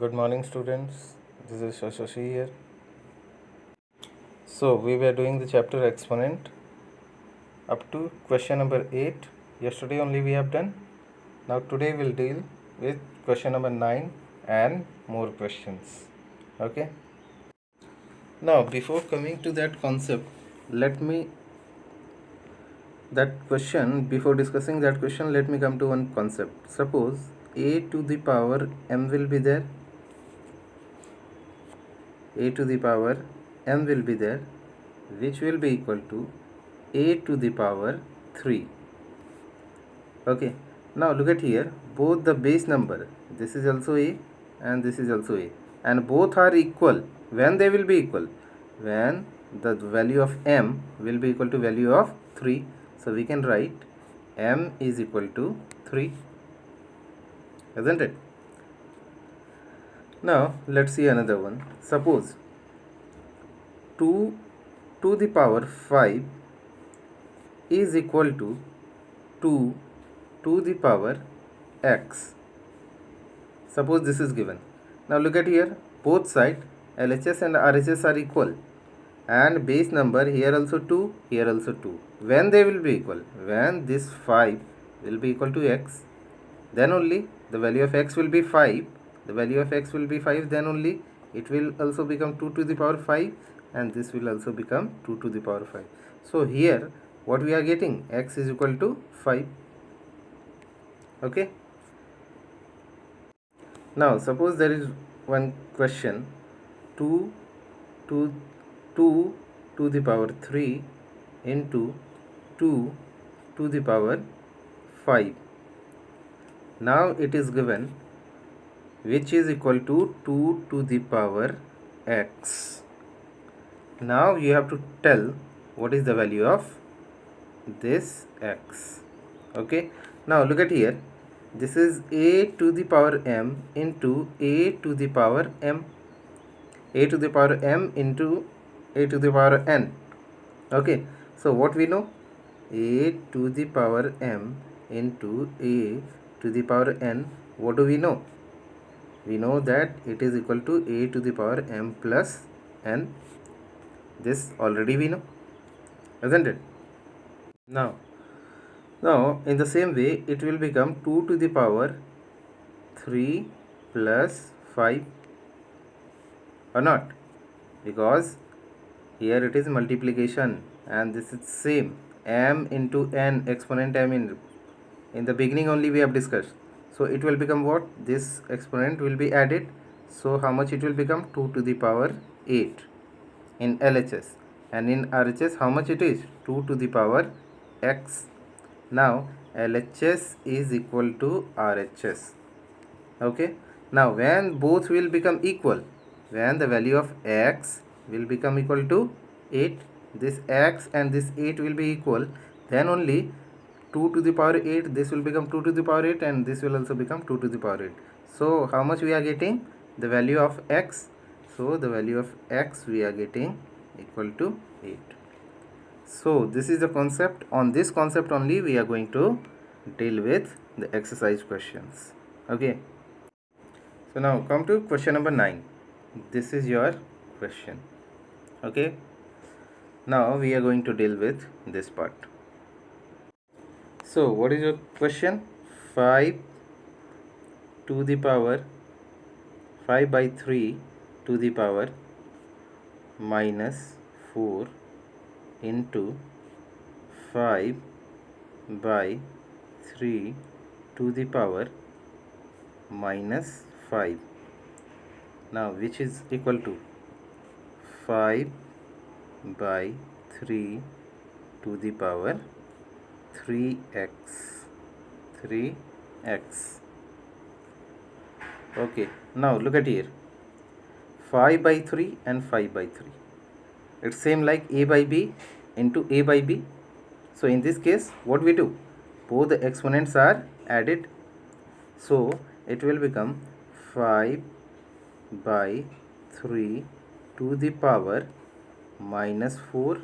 Good morning, students. This is Shashi here. So, we were doing the chapter exponent up to question number 8. Yesterday only we have done. Now, today we'll deal with question number 9 and more questions. Okay. Now, before coming to that concept, before discussing that question, let me come to one concept. Suppose a to the power m will be there. A to the power m will be there, which will be equal to a to the power 3. Okay, now look at here, both the base number, this is also a and this is also a, and both are equal. When they will be equal? When the value of m will be equal to value of 3. So we can write m is equal to 3, isn't it? Now let's see another one. Suppose 2 to the power 5 is equal to 2 to the power x. Suppose this is given. Now look at here, both sides LHS and RHS are equal, and base number here also 2, here also 2. When they will be equal? When this 5 will be equal to x, then only the value of x will be 5. The value of x will be 5, then only it will also become 2 to the power 5, and this will also become 2 to the power 5. So here what we are getting, x is equal to 5. Okay. Now suppose there is one question, 2 to the power 3 into 2 to the power 5. Now it is given which is equal to 2 to the power x. Now you have to tell what is the value of this x. Okay, now look at here, this is a to the power m into a to the power m, a to the power m into a to the power n. Okay, so what we know, a to the power m into a to the power n, what do we know? We know that it is equal to a to the power m plus n. This already we know, isn't it? Now in the same way it will become 2 to the power 3 plus 5, or not? Because here it is multiplication and this is same, m into n, exponent m in the beginning only we have discussed. So it will become what? This exponent will be added. So how much it will become? 2 to the power 8 in LHS, and in RHS how much it is? 2 to the power x. Now LHS is equal to RHS. Okay, now when both will become equal, when the value of x will become equal to 8, this x and this 8 will be equal, then only 2 to the power 8, this will become 2 to the power 8, and this will also become 2 to the power 8. So how much we are getting? The value of x. So the value of x we are getting equal to 8. So this is the concept. On this concept only we are going to deal with the exercise questions. Okay, so now come to question number 9. This is your question. Okay, now we are going to deal with this part. So what is your question? 5 to the power 5 by 3 to the power minus 4 into 5 by 3 to the power minus 5. Now which is equal to 5 by 3 to the power 3x. Okay, now look at here, 5 by 3 and 5 by 3, it's same like a by b into a by b. So in this case what we do, both the exponents are added, so it will become 5 by 3 to the power minus 4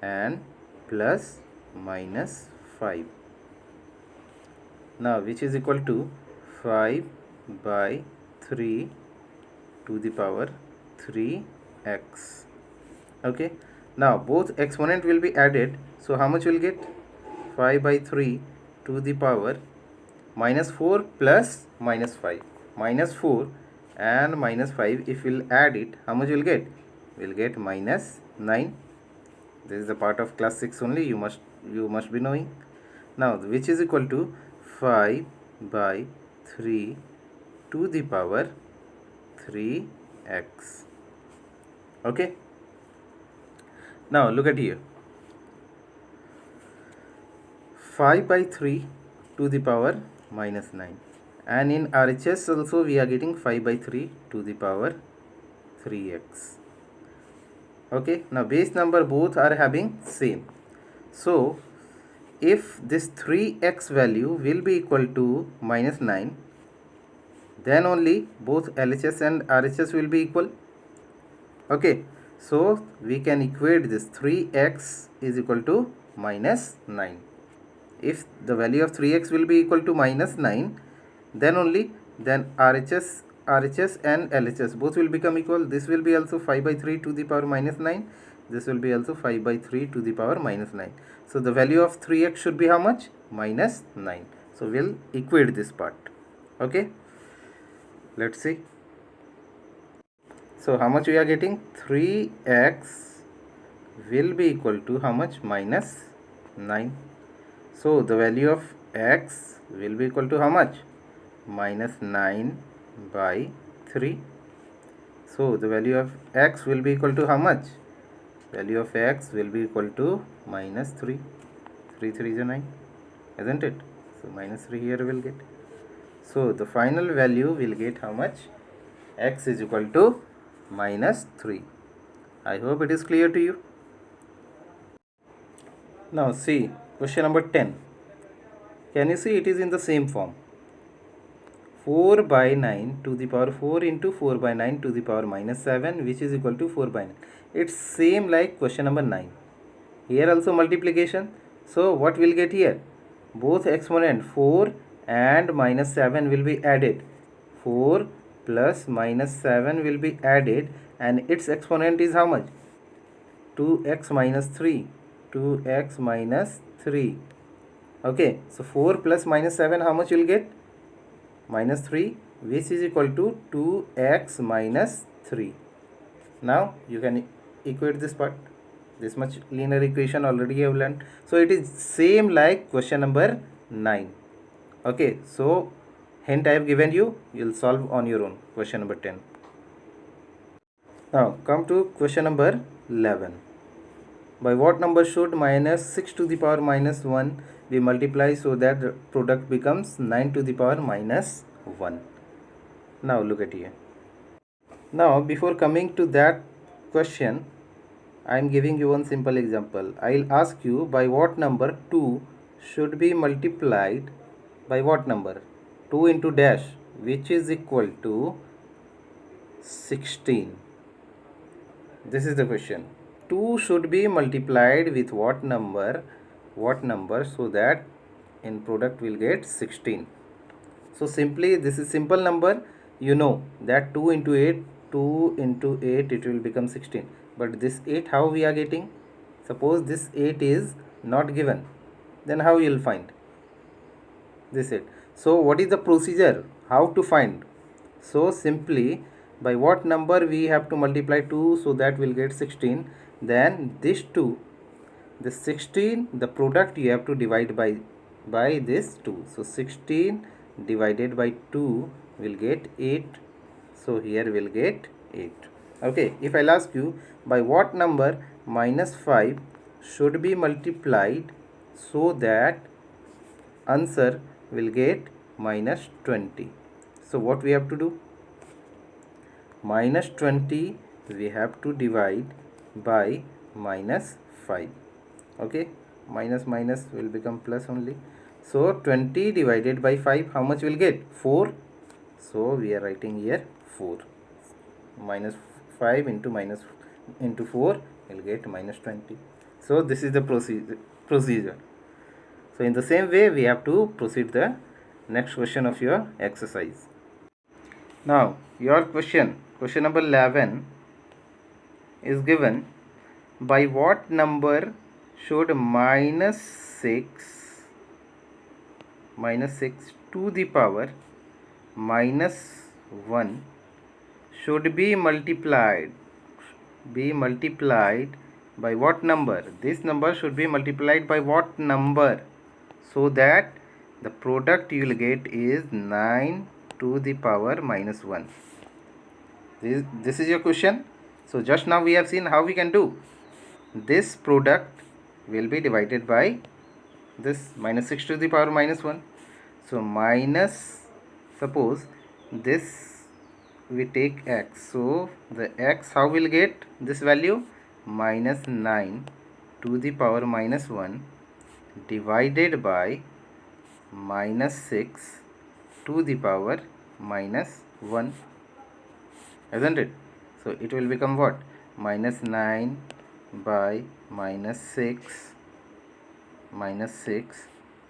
and plus minus 5. Now which is equal to 5 by 3 to the power 3x. Okay, now both exponent will be added, so how much will get? 5 by 3 to the power minus 4 plus minus 5. Minus 4 and minus 5, if we'll add it, how much we'll get? We'll get minus 9. This is a part of class 6 only, you must be knowing. Now which is equal to 5 by 3 to the power 3x. Okay, now look at here. 5 by 3 to the power minus 9, and in RHS also we are getting 5 by 3 to the power 3x. Okay, now base number both are having same, so if this 3x value will be equal to minus 9, then only both LHS and RHS will be equal. Okay, so we can equate this 3x is equal to minus 9. If the value of 3x will be equal to minus 9, then only RHS and LHS both will become equal. This will be also 5 by 3 to the power minus 9. This will be also 5 by 3 to the power minus 9. So the value of 3x should be how much? Minus 9. So we'll equate this part. Okay, let's see. So how much we are getting? 3x will be equal to how much? Minus 9. So the value of x will be equal to how much? Minus 9 by 3. So the value of x will be equal to how much? Value of x will be equal to minus 3. 3 3 is 9, isn't it? So minus 3 here will get. So the final value will get how much? X is equal to minus 3. I hope it is clear to you. Now see question number 10. Can you see it is in the same form? 4 by 9 to the power 4 into 4 by 9 to the power minus 7, which is equal to 4 by 9. It's same like question number 9. Here also multiplication. So what we'll get here? Both exponent 4 and minus 7 will be added. 4 plus minus 7 will be added, and its exponent is how much? 2x minus 3. 2x minus 3. Okay, so 4 plus minus 7, how much you'll get? Minus 3, which is equal to 2x minus 3. Now you can equate this part. This much linear equation already you have learned. So it is same like question number 9. Okay, so hint I have given you, you'll solve on your own. Question number 10. Now come to question number 11. By what number should minus 6 to the power minus 1 be multiplied so that the product becomes 9 to the power minus 1? Now look at here. Now before coming to that question, I am giving you one simple example. I will ask you by what number 2 should be multiplied by what number? 2 into dash, which is equal to 16. This is the question. 2 should be multiplied with what number so that in product will get 16. So simply this is simple number, you know that 2 into 8 it will become 16. But this 8 how we are getting? Suppose this 8 is not given, then how you will find this 8? So what is the procedure? How to find? So simply by what number we have to multiply 2 so that we'll get 16. Then this 2, the 16, the product you have to divide by this 2. So 16 divided by 2 will get 8. So here we'll get 8. Okay, if I'll ask you by what number minus 5 should be multiplied so that answer will get minus 20. So what we have to do? Minus 20 we have to divide by minus 5. Okay, minus minus will become plus only. So 20 divided by 5, how much will get? 4. So we are writing here 4. Minus 5 into 4 will get minus 20. So this is the procedure. So in the same way we have to proceed the next question of your exercise. Now your question number 11 is given, by what number should minus 6 to the power minus 1 should be multiplied by what number? This number should be multiplied by what number, so that the product you will get is 9 to the power minus 1. This is your question. So just now we have seen how we can do. This product will be divided by this minus 6 to the power minus 1. So minus, suppose this we take x, so the x, how will get this value? Minus 9 to the power minus 1 divided by minus 6 to the power minus 1, isn't it? So it will become what? Minus 9 by minus 6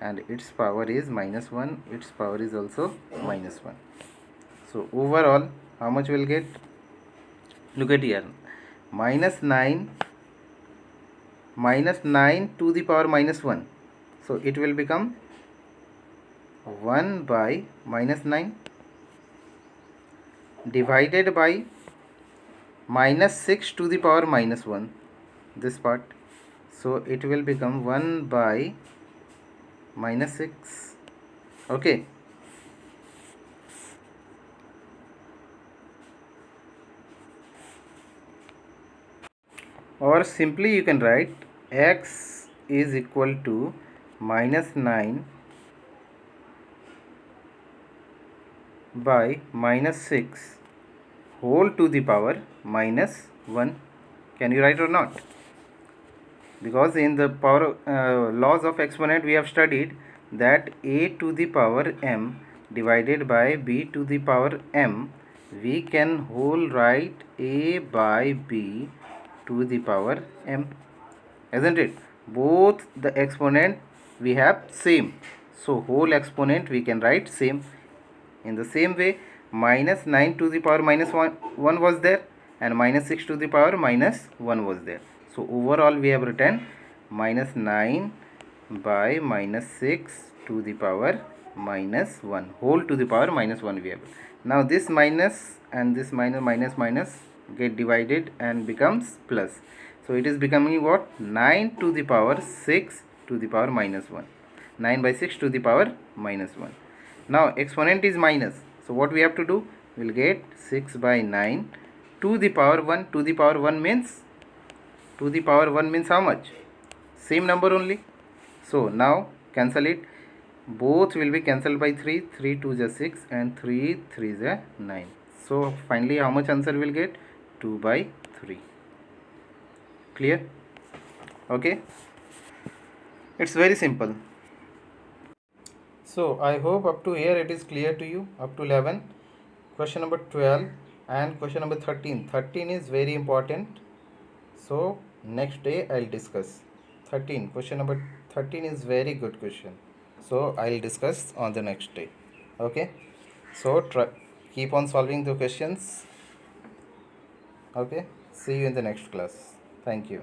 and its power is minus 1, its power is also minus 1. So overall how much will get? Look at here, minus 9 to the power minus 1, so it will become 1 by minus 9 divided by minus 6 to the power minus 1, this part, so it will become 1 by minus 6. Okay, or simply you can write x is equal to minus 9 by minus 6 whole to the power minus 1. Can you write or not? Because in the power laws of exponent we have studied that a to the power m divided by b to the power m, we can whole write a by b to the power m, isn't it? Both the exponent we have same, so whole exponent we can write same. In the same way, minus 9 to the power minus 1 was there, and minus 6 to the power minus 1 was there. So overall we have written minus 9 by minus 6 to the power minus 1 whole to the power minus 1 we have. Now this minus and this minus get divided and becomes plus. So it is becoming what? 9 to the power 6 to the power minus 1. 9 by 6 to the power minus 1. Now exponent is minus, so what we have to do? We will get 6 by 9 to the power 1. To the power 1 means how much? Same number only. So now cancel it. Both will be cancelled by 3. 3 2 is 6 and 3 3 is 9. So finally how much answer will get? 2 by 3. Clear? Okay, it's very simple. So I hope up to here it is clear to you, up to 11. Question number 12 and question number 13. 13 is very important, so next day I'll discuss. 13, question number 13 is very good question, so I'll discuss on the next day. Okay, so keep on solving the questions. Okay, see you in the next class. Thank you.